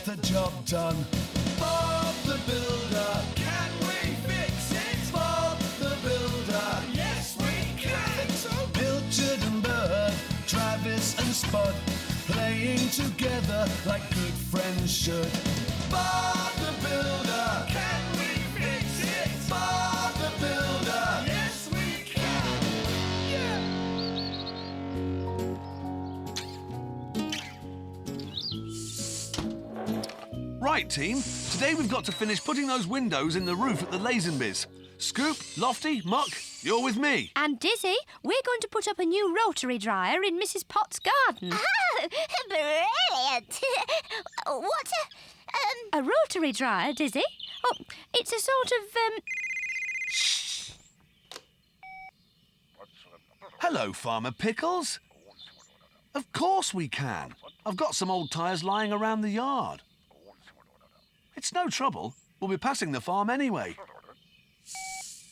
the job done. Bob the Builder, can we fix it? Bob the Builder, yes we can. So Pilchard and Bird, Travis and Spud, playing together like good friends should. Bob the Builder, can we fix it? Bob the Builder, yes we can. Right, team. Today we've got to finish putting those windows in the roof at the Lazenbys. Scoop, Lofty, Muck, you're with me. And Dizzy, we're going to put up a new rotary dryer in Mrs. Potts' garden. Oh, brilliant! What A rotary dryer, Dizzy? Oh, it's a sort of, Hello, Farmer Pickles. Of course we can. I've got some old tyres lying around the yard. It's no trouble. We'll be passing the farm anyway.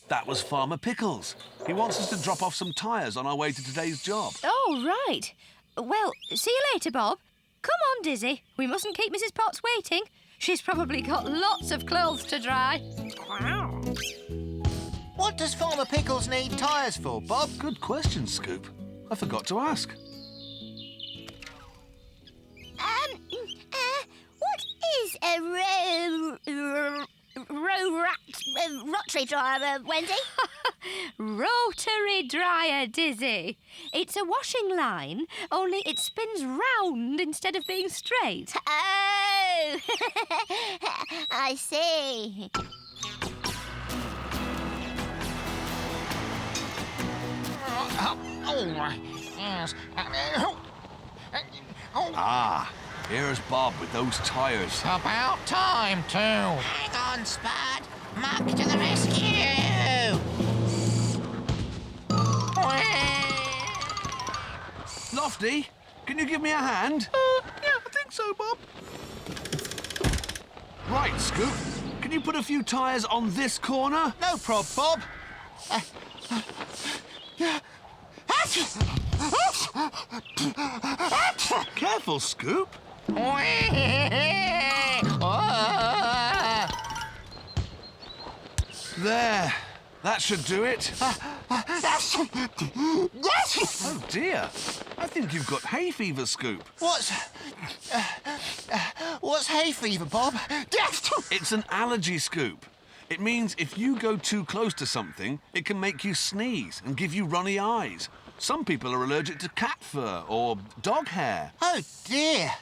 That was Farmer Pickles. He wants us to drop off some tyres on our way to today's job. Oh, right. Well, see you later, Bob. Come on, Dizzy. We mustn't keep Mrs. Potts waiting. She's probably got lots of clothes to dry. What does Farmer Pickles need tyres for, Bob? Good question, Scoop. I forgot to ask. what is a rotary dryer, Wendy? Rotary dryer, Dizzy. It's a washing line, only it spins round instead of being straight. Oh, I see. Yes. Ah, here's Bob with those tyres. About time, too. Hang on, Spud. Muck to the rescue! Lofty, can you give me a hand? Yeah, I think so, Bob. Right, Scoop. Can you put a few tyres on this corner? No prob, Bob. Careful, Scoop. There. That should do it. Oh, dear. I think you've got hay fever, Scoop. What's hay fever, Bob? It's an allergy, Scoop. It means if you go too close to something, it can make you sneeze and give you runny eyes. Some people are allergic to cat fur or dog hair. Oh, dear.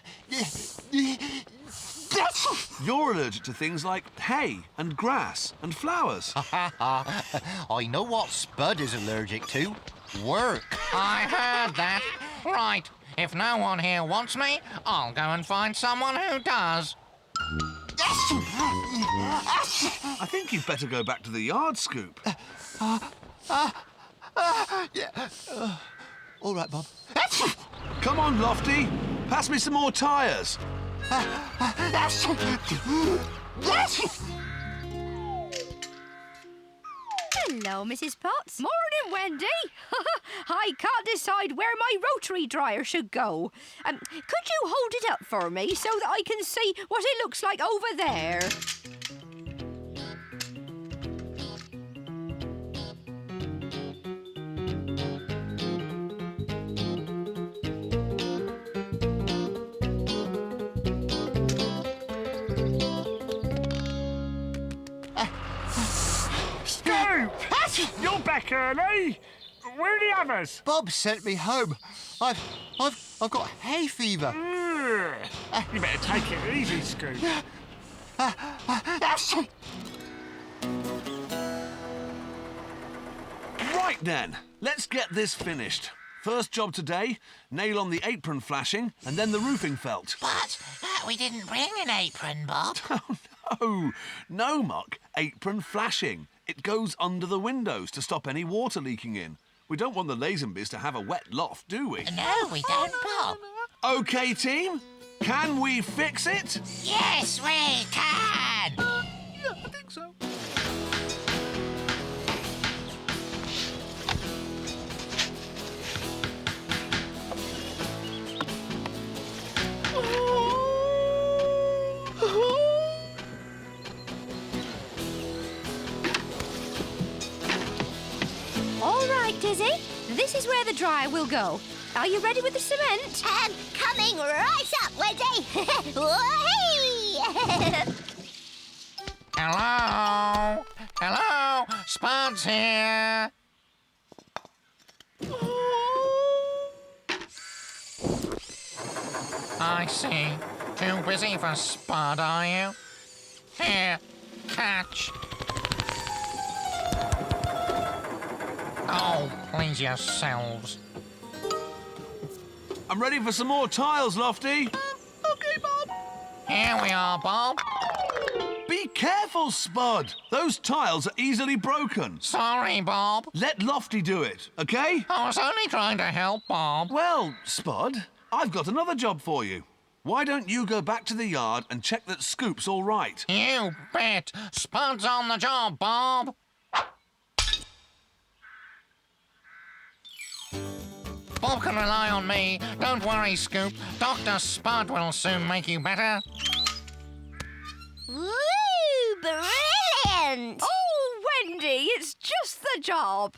You're allergic to things like hay and grass and flowers. I know what Spud is allergic to. Work. I heard that. Right. If no one here wants me, I'll go and find someone who does. I think you'd better go back to the yard, Scoop. Yeah. All right, Bob. Come on, Lofty. Pass me some more tyres. Hello, Mrs. Potts. Morning, Wendy. I can't decide where my rotary dryer should go. Could you hold it up for me so that I can see what it looks like over there? You're back early. Where are the others? Bob sent me home. I've got hay fever. You better take it easy, Scoop. Right then, let's get this finished. First job today, nail on the apron flashing and then the roofing felt. But we didn't bring an apron, Bob. Oh, no, Muck. Apron flashing. It goes under the windows to stop any water leaking in. We don't want the Lazenbys to have a wet loft, do we? No, we don't, Bob. OK, team. Can we fix it? Yes, we can. Yeah, I think so. All right, Dizzy. This is where the dryer will go. Are you ready with the cement? Coming right up, Wendy. Whee! Hello? Hello? Spud's here. I see. Too busy for Spud, are you? Here, catch. Oh, please yourselves. I'm ready for some more tiles, Lofty. Okay, Bob. Here we are, Bob. Be careful, Spud. Those tiles are easily broken. Sorry, Bob. Let Lofty do it, okay? I was only trying to help, Bob. Well, Spud, I've got another job for you. Why don't you go back to the yard and check that Scoop's all right? You bet. Spud's on the job, Bob. Bob can rely on me. Don't worry, Scoop. Dr. Spud will soon make you better. Woo! Brilliant! Oh, Wendy, it's just the job.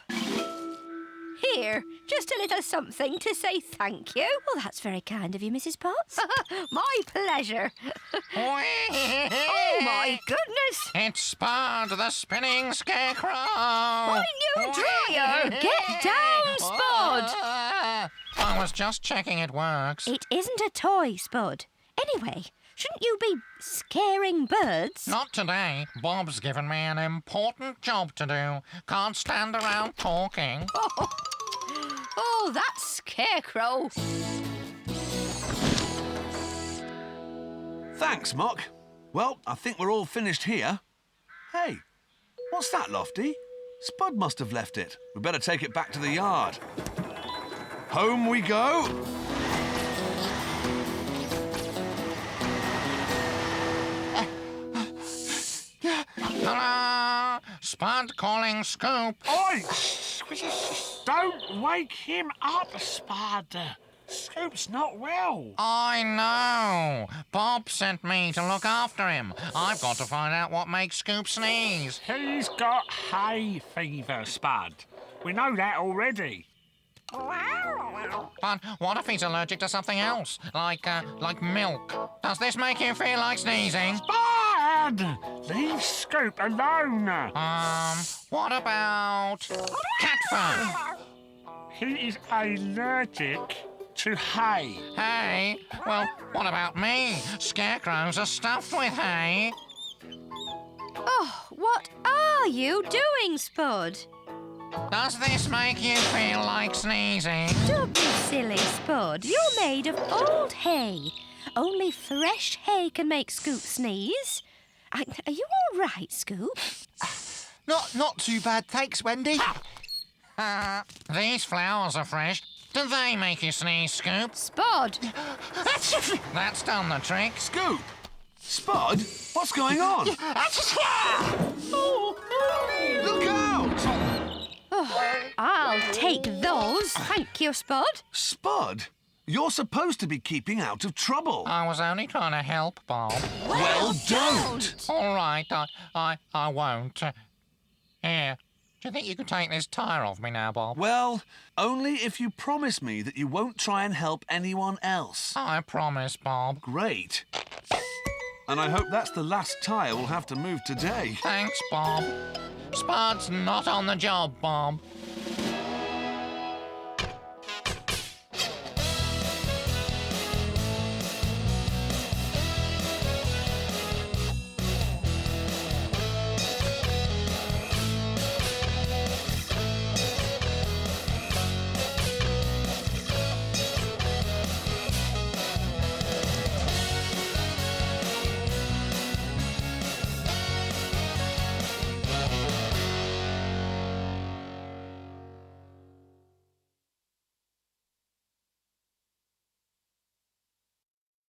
Here, just a little something to say thank you. Oh, that's very kind of you, Mrs. Potts. My pleasure. Oh, my goodness. It's Spud, the spinning scarecrow. My new dryer. Get down, Spud. I was just checking it works. It isn't a toy, Spud. Anyway, shouldn't you be scaring birds? Not today. Bob's given me an important job to do. Can't stand around talking. Oh, that scarecrow. Thanks, Mock. Well, I think we're all finished here. Hey, what's that, Lofty? Spud must have left it. We better take it back to the yard. Home we go. Ta-da! Spud calling Scoop. Oi! Don't wake him up, Spud. Scoop's not well. I know. Bob sent me to look after him. I've got to find out what makes Scoop sneeze. He's got hay fever, Spud. We know that already. But what if he's allergic to something else? Like milk? Does this make you feel like sneezing? Spud! Leave Scoop alone. What about cat fur? He is allergic to hay. Hay? Well, what about me? Scarecrows are stuffed with hay. Oh, what are you doing, Spud? Does this make you feel like sneezing? Don't be silly, Spud. You're made of old hay. Only fresh hay can make Scoop sneeze. Are you all right, Scoop? Not too bad, thanks, Wendy. These flowers are fresh. Do they make you sneeze, Scoop? Spud! That's done the trick. Scoop! Spud, what's going on? Look out! I'll take those. Thank you, Spud. Spud, you're supposed to be keeping out of trouble. I was only trying to help, Bob. Well, don't! All right, I won't. Here, do you think you could take this tire off me now, Bob? Well, only if you promise me that you won't try and help anyone else. I promise, Bob. Great. And I hope that's the last tyre we'll have to move today. Thanks, Bob. Spud's not on the job, Bob.